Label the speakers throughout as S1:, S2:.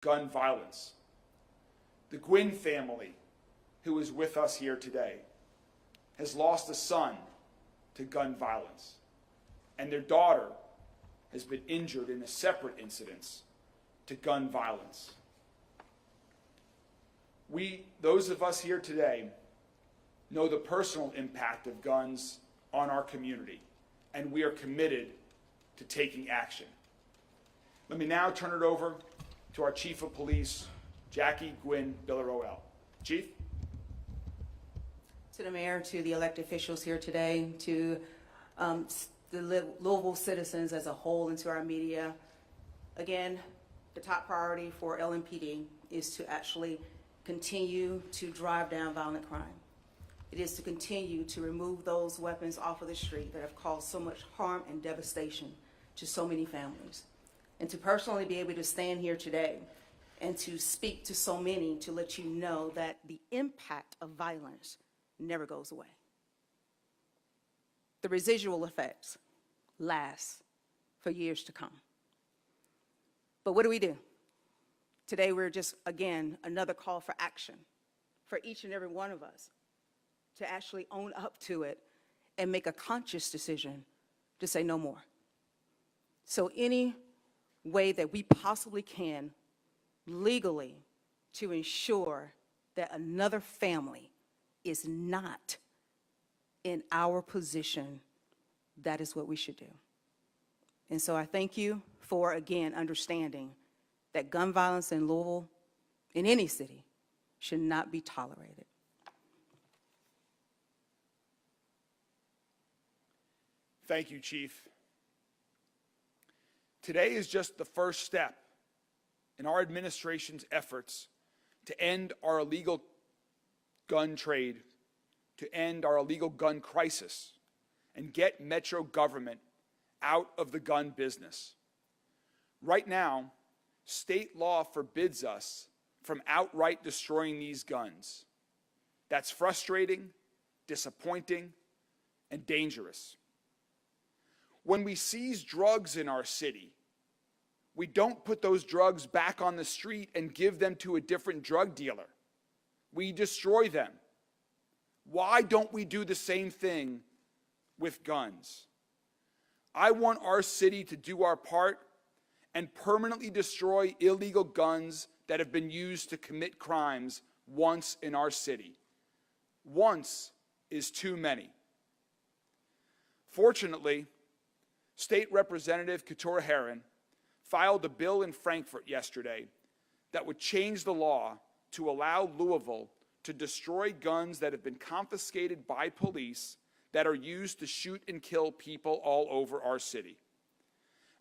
S1: gun violence. The Gwinn family, who is with us here today, has lost a son to gun violence, and their daughter has been injured in a separate incident to gun violence. Those of us here today, know the personal impact of guns on our community, and we are committed to taking action. Let me now turn it over to our Chief of Police, Jacquelyn Gwinn-Villaroel. Chief?
S2: To the mayor, to the elected officials here today, to the Louisville citizens as a whole, and to our media. Again, the top priority for LMPD is to actually continue to drive down violent crime. It is to continue to remove those weapons off of the street that have caused so much harm and devastation to so many families. And to personally be able to stand here today and to speak to so many to let you know that the impact of violence never goes away. The residual effects last for years to come. But what do? Today we're just, again, another call for action for each and every one of us to actually own up to it and make a conscious decision to say no more. So any way that we possibly can legally to ensure that another family is not in our position, that is what we should do. And so I thank you for, again, understanding that gun violence in Louisville, in any city, should not be tolerated.
S1: Thank you, Chief. Today is just the first step in our administration's efforts to end our illegal gun trade, to end our illegal gun crisis, and get Metro government out of the gun business. Right now, state law forbids us from outright destroying these guns. That's frustrating, disappointing, and dangerous. When we seize drugs in our city, we don't put those drugs back on the street and give them to a different drug dealer. We destroy them. Why don't we do the same thing with guns? I want our city to do our part and permanently destroy illegal guns that have been used to commit crimes once in our city. Once is too many. Fortunately, State Representative Keturah Herron filed a bill in Frankfurt yesterday that would change the law to allow Louisville to destroy guns that have been confiscated by police that are used to shoot and kill people all over our city.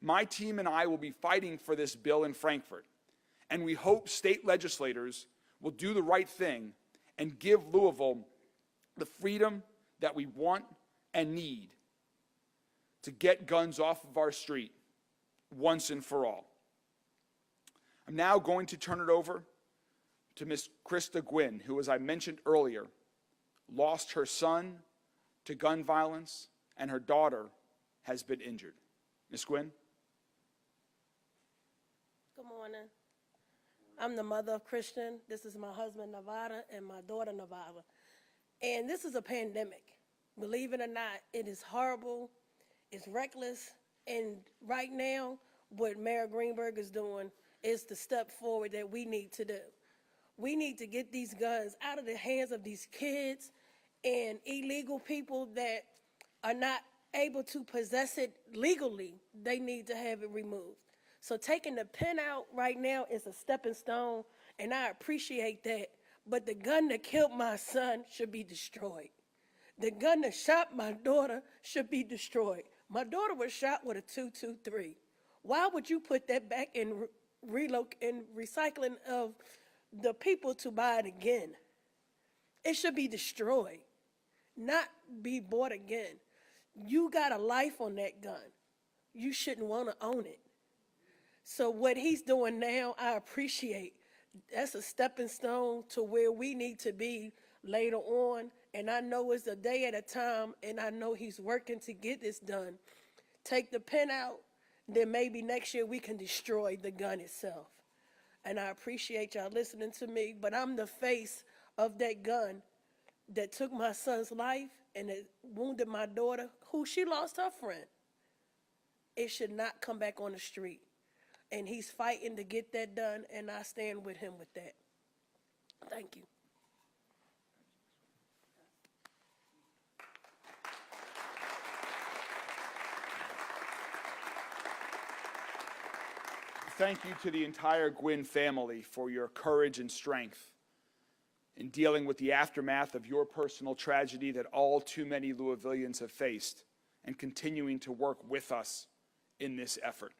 S1: My team and I will be fighting for this bill in Frankfurt, and we hope state legislators will do the right thing and give Louisville the freedom that we want and need to get guns off of our street once and for all. I'm now going to turn it over to Ms. Krista Gwinn, who, as I mentioned earlier, lost her son to gun violence, and her daughter has been injured. Ms. Gwinn?
S3: Good morning. I'm the mother of Christian. This is my husband, Nevada, and my daughter, Nevada. And this is a pandemic. Believe it or not, it is horrible, it's reckless, and right now, what Mayor Greenberg is doing is the step forward that we need to do. We need to get these guns out of the hands of these kids and illegal people that are not able to possess it legally. They need to have it removed. So taking the pen out right now is a stepping stone, and I appreciate that. But the gun that killed my son should be destroyed. The gun that shot my daughter should be destroyed. My daughter was shot with a .223. Why would you put that back in recycling of the people to buy it again? It should be destroyed, not be bought again. You got a life on that gun. You shouldn't want to own it. So what he's doing now, I appreciate. That's a stepping stone to where we need to be later on. And I know it's a day at a time, and I know he's working to get this done. Take the pen out, then maybe next year we can destroy the gun itself. and I appreciate y'all listening to me, but I'm the face of that gun that took my son's life and it wounded my daughter, who she lost her friend. It should not come back on the street. And he's fighting to get that done, and I stand with him with that. Thank you.
S1: Thank you to the entire Gwinn family for your courage and strength in dealing with the aftermath of your personal tragedy that all too many Louisvillians have faced, and continuing to work with us in this effort.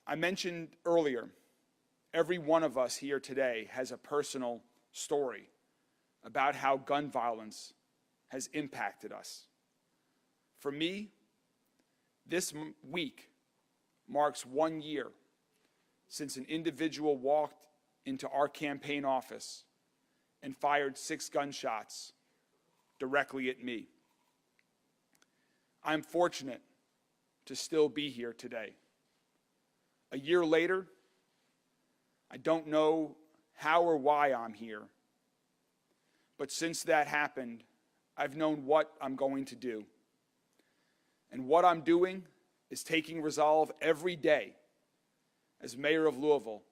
S1: I mentioned earlier, every one of us here today has a personal story about how gun violence has impacted us. For me, this week marks 1 year since an individual walked into our campaign office and fired 6 gunshots directly at me. I'm fortunate to still be here today. A year later, I don't know how or why I'm here, but since that happened, I've known what I'm going to do. And what I'm doing is taking resolve every day as mayor of Louisville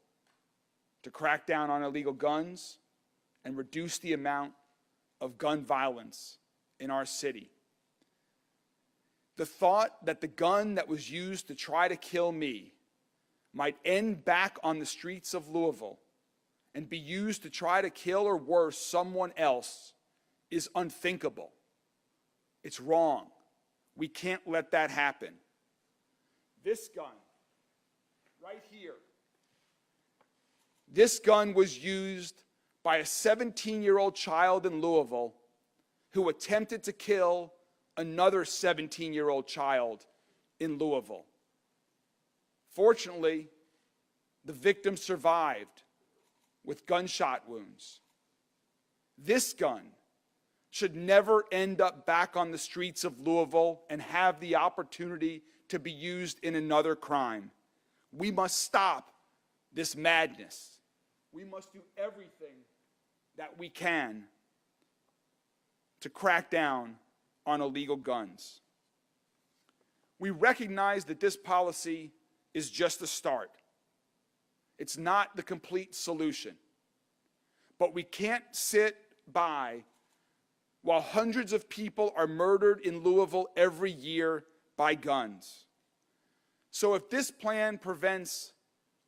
S1: to crack down on illegal guns and reduce the amount of gun violence in our city. The thought that the gun that was used to try to kill me might end back on the streets of Louisville and be used to try to kill or worse someone else is unthinkable. It's wrong. We can't let that happen. This gun, right here, this gun was used by a 17-year-old child in Louisville who attempted to kill another 17-year-old child in Louisville. Fortunately, the victim survived with gunshot wounds. This gun should never end up back on the streets of Louisville and have the opportunity to be used in another crime. We must stop this madness. We must do everything that we can to crack down on illegal guns. We recognize that this policy is just a start. It's not the complete solution. But we can't sit by while hundreds of people are murdered in Louisville every year by guns. So if this plan prevents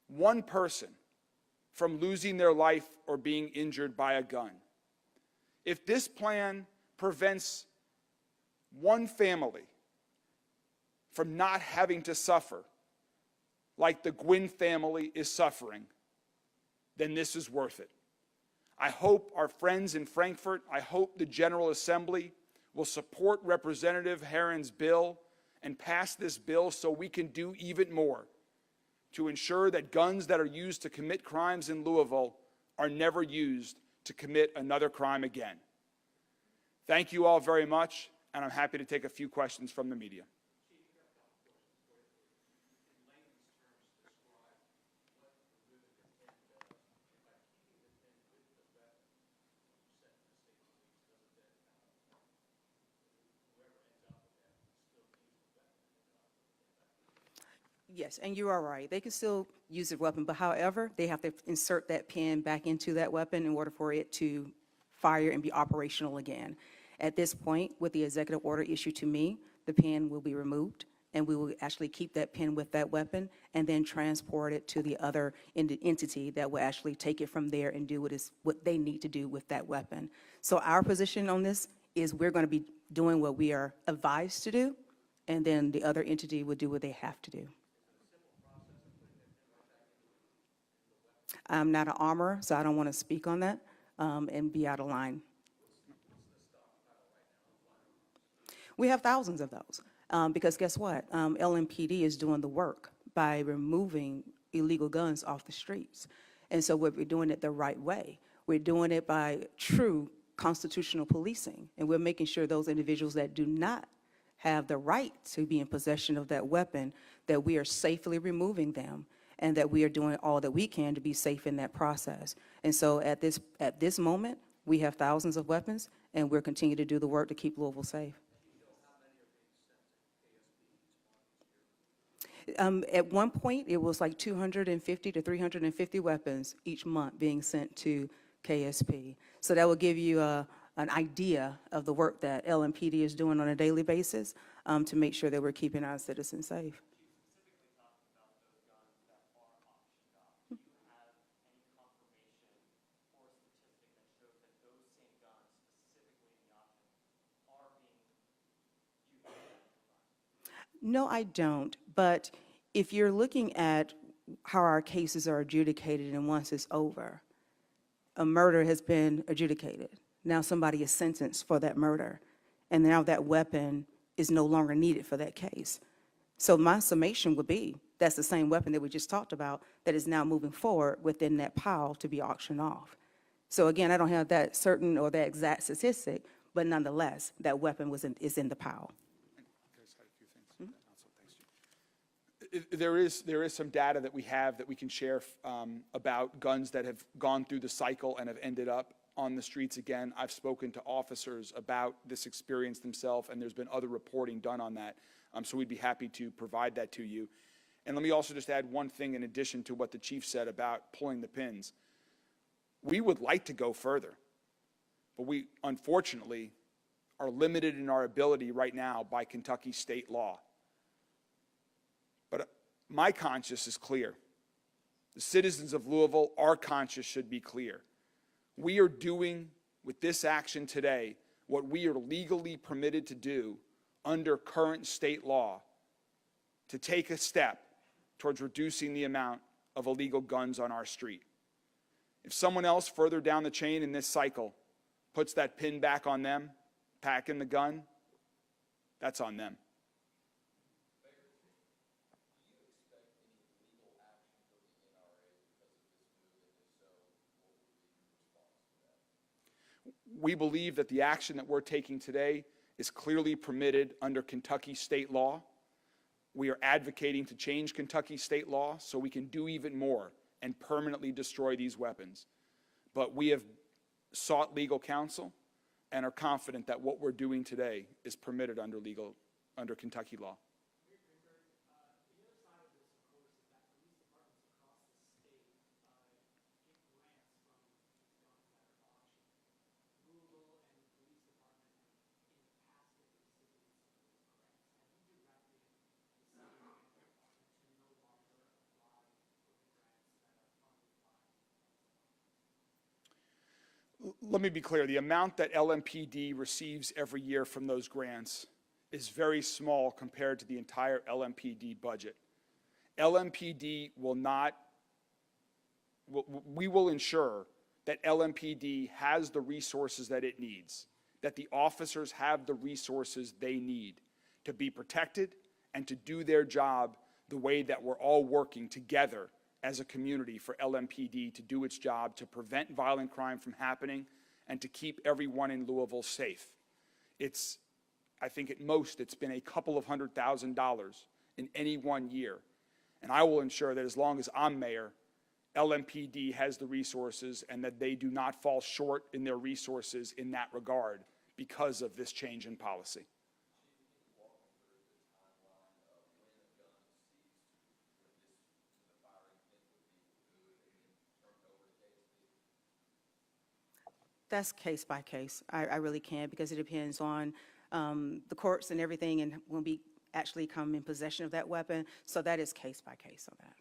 S1: one person from losing their life or being injured by a gun, if this plan prevents one family from not having to suffer like the Gwinn family is suffering, then this is worth it. I hope our friends in Frankfort, I hope the General Assembly will support Representative Herron's bill and pass this bill so we can do even more to ensure that guns that are used to commit crimes in Louisville are never used to commit another crime again. Thank you all very much, and I'm happy to take a few questions from the media.
S2: Yes, and you are right. They can still use the weapon, but however, they have to insert that pin back into that weapon in order for it to fire and be operational again. At this point, with the executive order issued to me, the pin will be removed, and we will actually keep that pin with that weapon and then transport it to the other entity that will actually take it from there and do what they need to do with that weapon. So our position on this is we're going to be doing what we are advised to do, and then the other entity will do what they have to do. I'm not an armorer, so I don't want to speak on that and be out of line. We have thousands of those because guess what? LMPD is doing the work by removing illegal guns off the streets. And so we're doing it the right way. We're doing it by true constitutional policing, and we're making sure those individuals that do not have the right to be in possession of that weapon, that we are safely removing them and that we are doing all that we can to be safe in that process. And so at this moment, we have thousands of weapons, and we're continuing to do the work to keep Louisville safe. At one point, it was like 250 to 350 weapons each month being sent to KSP. So that will give you an idea of the work that LMPD is doing on a daily basis to make sure that we're keeping our citizens safe. No, I don't. But if you're looking at how our cases are adjudicated and once it's over, a murder has been adjudicated. Now somebody is sentenced for that murder, and now that weapon is no longer needed for that case. So my summation would be that's the same weapon that we just talked about that is now moving forward within that pile to be auctioned off. So again, I don't have that certain or that exact statistic, but nonetheless, that weapon is in the pile.
S1: There is some data that we have that we can share about guns that have gone through the cycle and have ended up on the streets again. I've spoken to officers about this experience themselves, and there's been other reporting done on that. So we'd be happy to provide that to you. And let me also just add one thing in addition to what the chief said about pulling the pins. We would like to go further, but we unfortunately are limited in our ability right now by Kentucky state law. But my conscience is clear. The citizens of Louisville, our conscience should be clear. We are doing with this action today what we are legally permitted to do under current state law to take a step towards reducing the amount of illegal guns on our street. If someone else further down the chain in this cycle puts that pin back on them, packing the gun, that's on them. We believe that the action that we're taking today is clearly permitted under Kentucky state law. We are advocating to change Kentucky state law so we can do even more and permanently destroy these weapons. But we have sought legal counsel and are confident that what we're doing today is permitted under Kentucky law. Let me be clear, the amount that LMPD receives every year from those grants is very small compared to the entire LMPD budget. LMPD we will ensure that LMPD has the resources that it needs, that the officers have the resources they need to be protected and to do their job the way that we're all working together as a community for LMPD to do its job to prevent violent crime from happening and to keep everyone in Louisville safe. I think at most it's been a couple of $100,000 in any one year. And I will ensure that as long as I'm mayor, LMPD has the resources and that they do not fall short in their resources in that regard because of this change in policy.
S2: That's case by case. I really can't, because it depends on the courts and everything and when we actually come in possession of that weapon. So that is case by case on that.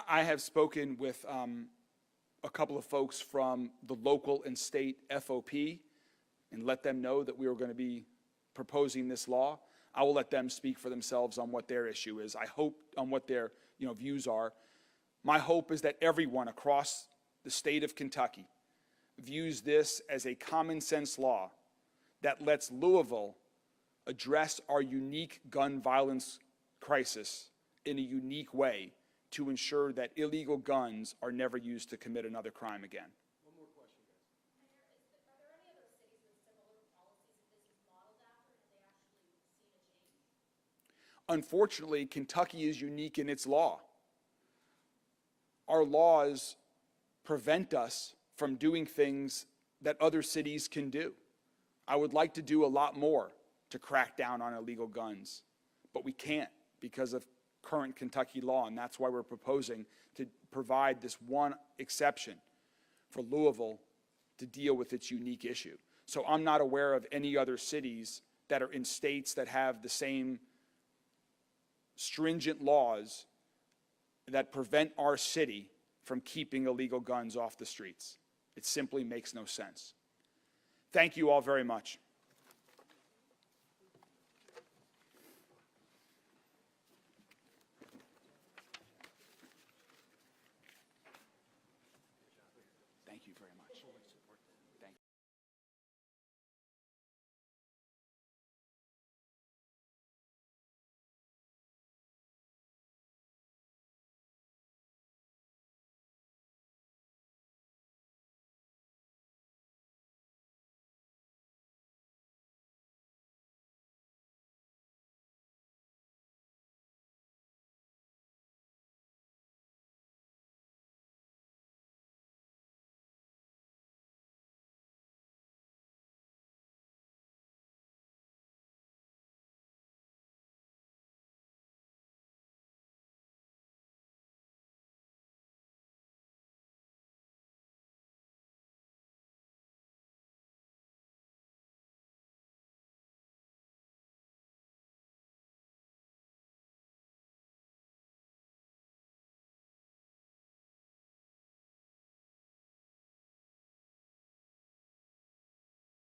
S1: I have spoken with a couple of folks from the local and state FOP and let them know that we are going to be proposing this law. I will let them speak for themselves on what their issue is. I hope on what their views are. My hope is that everyone across the state of Kentucky views this as a common sense law that lets Louisville address our unique gun violence crisis in a unique way to ensure that illegal guns are never used to commit another crime again.
S4: One more question, guys.
S5: Are there any other cities with similar policies that this is modeled after? Have they actually seen a change?
S1: Unfortunately, Kentucky is unique in its law. Our laws prevent us from doing things that other cities can do. I would like to do a lot more to crack down on illegal guns, but we can't because of current Kentucky law, and that's why we're proposing to provide this one exception for Louisville to deal with its unique issue. So I'm not aware of any other cities that are in states that have the same stringent laws that prevent our city from keeping illegal guns off the streets. It simply makes no sense. Thank you all very much. Thank you very much.